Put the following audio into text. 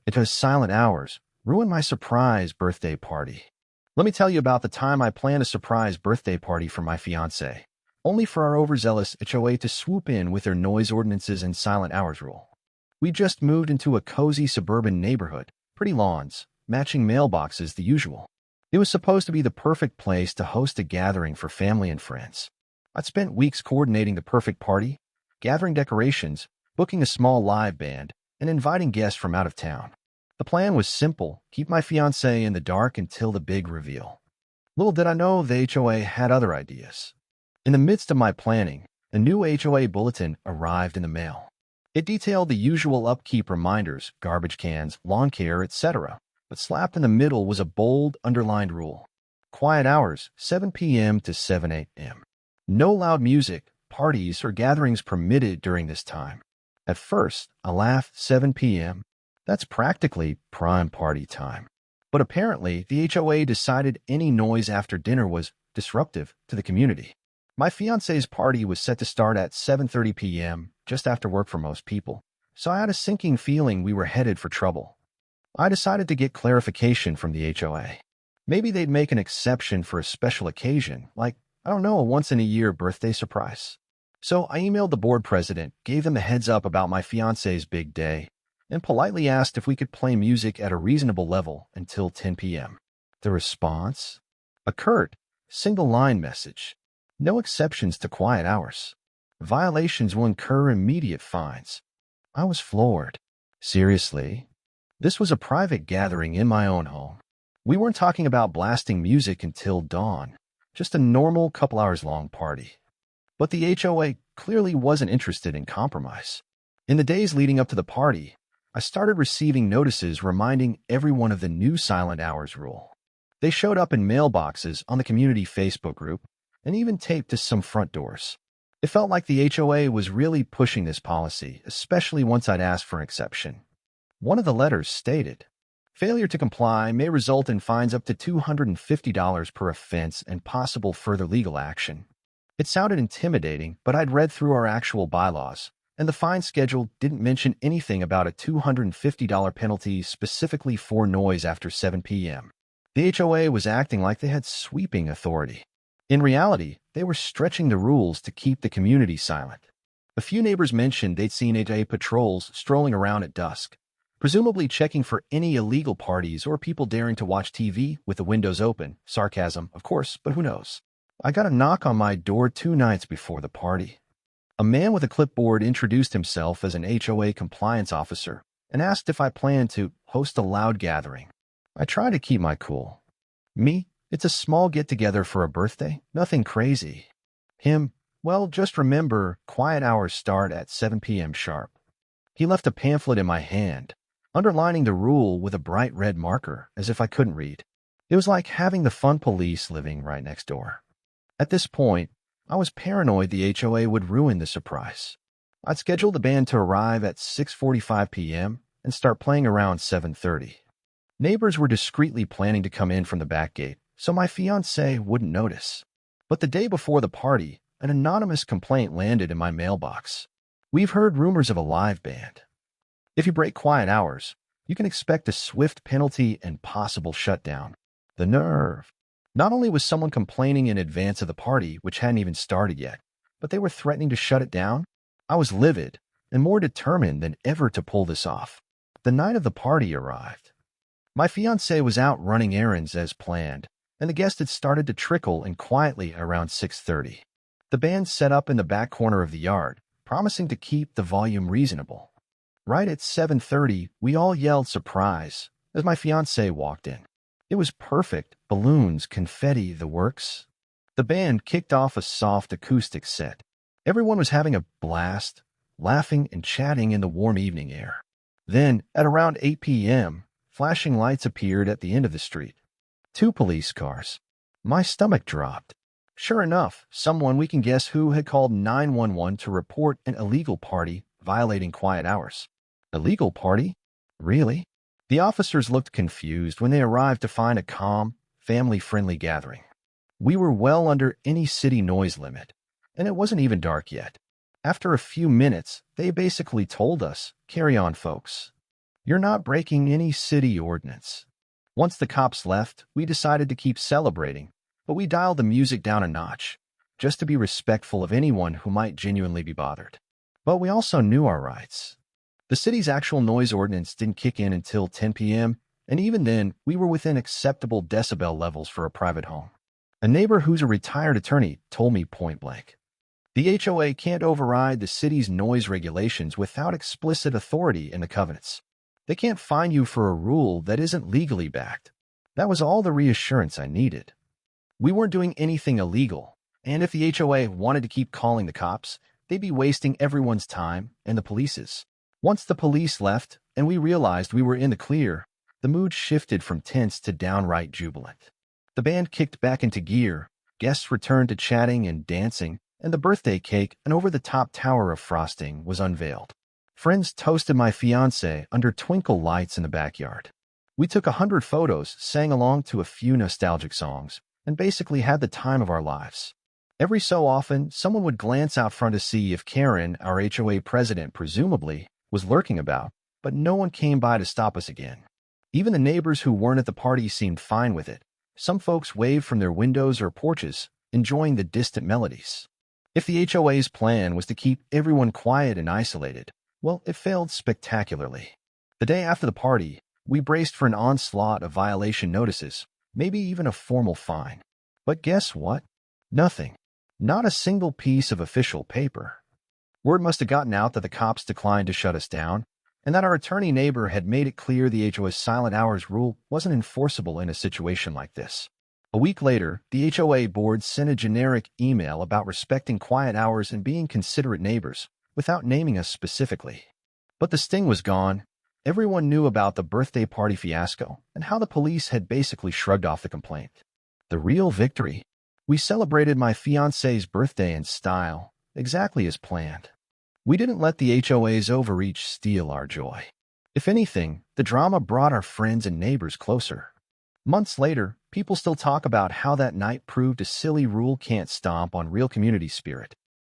It was silent hours, ruined my surprise birthday party. Let me tell you about the time I planned a surprise birthday party for my fiancée, only for our overzealous HOA to swoop in with their noise ordinances and silent hours rule. We just moved into a cozy suburban neighborhood, pretty lawns, matching mailboxes, the usual. It was supposed to be the perfect place to host a gathering for family and friends. I'd spent weeks coordinating the perfect party, gathering decorations, booking a small live band, and inviting guests from out of town. The plan was simple: keep my fiancée in the dark until the big reveal. Little did I know the HOA had other ideas. In the midst of my planning, a new HOA bulletin arrived in the mail. It detailed the usual upkeep reminders, garbage cans, lawn care, etc., but slapped in the middle was a bold, underlined rule. Quiet hours, 7 p.m. to 7 a.m. No loud music, parties, or gatherings permitted during this time. At first, I laughed. 7 p.m.? That's practically prime party time. But apparently, the HOA decided any noise after dinner was disruptive to the community. My fiancé's party was set to start at 7:30 p.m., just after work for most people, so I had a sinking feeling we were headed for trouble. I decided to get clarification from the HOA. Maybe they'd make an exception for a special occasion, like, I don't know, a once-in-a-year birthday surprise. So I emailed the board president, gave them a heads up about my fiancé's big day, and politely asked if we could play music at a reasonable level until 10 p.m. The response? A curt, single-line message. No exceptions to quiet hours. Violations will incur immediate fines. I was floored. Seriously? This was a private gathering in my own home. We weren't talking about blasting music until dawn, just a normal couple hours long party. But the HOA clearly wasn't interested in compromise. In the days leading up to the party, I started receiving notices reminding everyone of the new silent hours rule. They showed up in mailboxes, on the community Facebook group, and even taped to some front doors. It felt like the HOA was really pushing this policy, especially once I'd asked for an exception. One of the letters stated, failure to comply may result in fines up to $250 per offense and possible further legal action. It sounded intimidating, but I'd read through our actual bylaws, and the fine schedule didn't mention anything about a $250 penalty specifically for noise after 7 p.m. The HOA was acting like they had sweeping authority. In reality, they were stretching the rules to keep the community silent. A few neighbors mentioned they'd seen HOA patrols strolling around at dusk, presumably checking for any illegal parties or people daring to watch TV with the windows open. Sarcasm, of course, but who knows? I got a knock on my door 2 nights before the party. A man with a clipboard introduced himself as an HOA compliance officer and asked if I planned to host a loud gathering. I tried to keep my cool. Me? It's a small get-together for a birthday, nothing crazy. Him? Well, just remember, quiet hours start at 7 p.m. sharp. He left a pamphlet in my hand, underlining the rule with a bright red marker, as if I couldn't read. It was like having the fun police living right next door. At this point, I was paranoid the HOA would ruin the surprise. I'd scheduled the band to arrive at 6:45 p.m. and start playing around 7:30. Neighbors were discreetly planning to come in from the back gate, so my fiancée wouldn't notice. But the day before the party, an anonymous complaint landed in my mailbox. We've heard rumors of a live band. If you break quiet hours, you can expect a swift penalty and possible shutdown. The nerve. Not only was someone complaining in advance of the party, which hadn't even started yet, but they were threatening to shut it down. I was livid and more determined than ever to pull this off. The night of the party arrived. My fiancée was out running errands as planned, and the guests had started to trickle in quietly around 6:30. The band set up in the back corner of the yard, promising to keep the volume reasonable. Right at 7:30, we all yelled surprise as my fiancée walked in. It was perfect. Balloons, confetti, the works. The band kicked off a soft acoustic set. Everyone was having a blast, laughing and chatting in the warm evening air. Then, at around 8 p.m., flashing lights appeared at the end of the street. 2 police cars. My stomach dropped. Sure enough, someone we can guess who had called 911 to report an illegal party violating quiet hours. Illegal party? Really? The officers looked confused when they arrived to find a calm, family-friendly gathering. We were well under any city noise limit, and it wasn't even dark yet. After a few minutes, they basically told us, "Carry on, folks." You're not breaking any city ordinance. Once the cops left, we decided to keep celebrating, but we dialed the music down a notch, just to be respectful of anyone who might genuinely be bothered. But we also knew our rights. The city's actual noise ordinance didn't kick in until 10 p.m., and even then, we were within acceptable decibel levels for a private home. A neighbor who's a retired attorney told me point blank, the HOA can't override the city's noise regulations without explicit authority in the covenants. They can't fine you for a rule that isn't legally backed. That was all the reassurance I needed. We weren't doing anything illegal, and if the HOA wanted to keep calling the cops, they'd be wasting everyone's time and the police's. Once the police left and we realized we were in the clear, the mood shifted from tense to downright jubilant. The band kicked back into gear, guests returned to chatting and dancing, and the birthday cake, an over-the-top tower of frosting, was unveiled. Friends toasted my fiancé under twinkle lights in the backyard. We took 100 photos, sang along to a few nostalgic songs, and basically had the time of our lives. Every so often, someone would glance out front to see if Karen, our HOA president presumably, was lurking about, but no one came by to stop us again. Even the neighbors who weren't at the party seemed fine with it. Some folks waved from their windows or porches, enjoying the distant melodies. If the HOA's plan was to keep everyone quiet and isolated, well, it failed spectacularly. The day after the party, we braced for an onslaught of violation notices, maybe even a formal fine. But guess what? Nothing. Not a single piece of official paper. Word must have gotten out that the cops declined to shut us down, and that our attorney neighbor had made it clear the HOA's silent hours rule wasn't enforceable in a situation like this. A week later, the HOA board sent a generic email about respecting quiet hours and being considerate neighbors, without naming us specifically. But the sting was gone. Everyone knew about the birthday party fiasco and how the police had basically shrugged off the complaint. The real victory? We celebrated my fiancé's birthday in style, exactly as planned. We didn't let the HOA's overreach steal our joy. If anything, the drama brought our friends and neighbors closer. Months later, people still talk about how that night proved a silly rule can't stomp on real community spirit.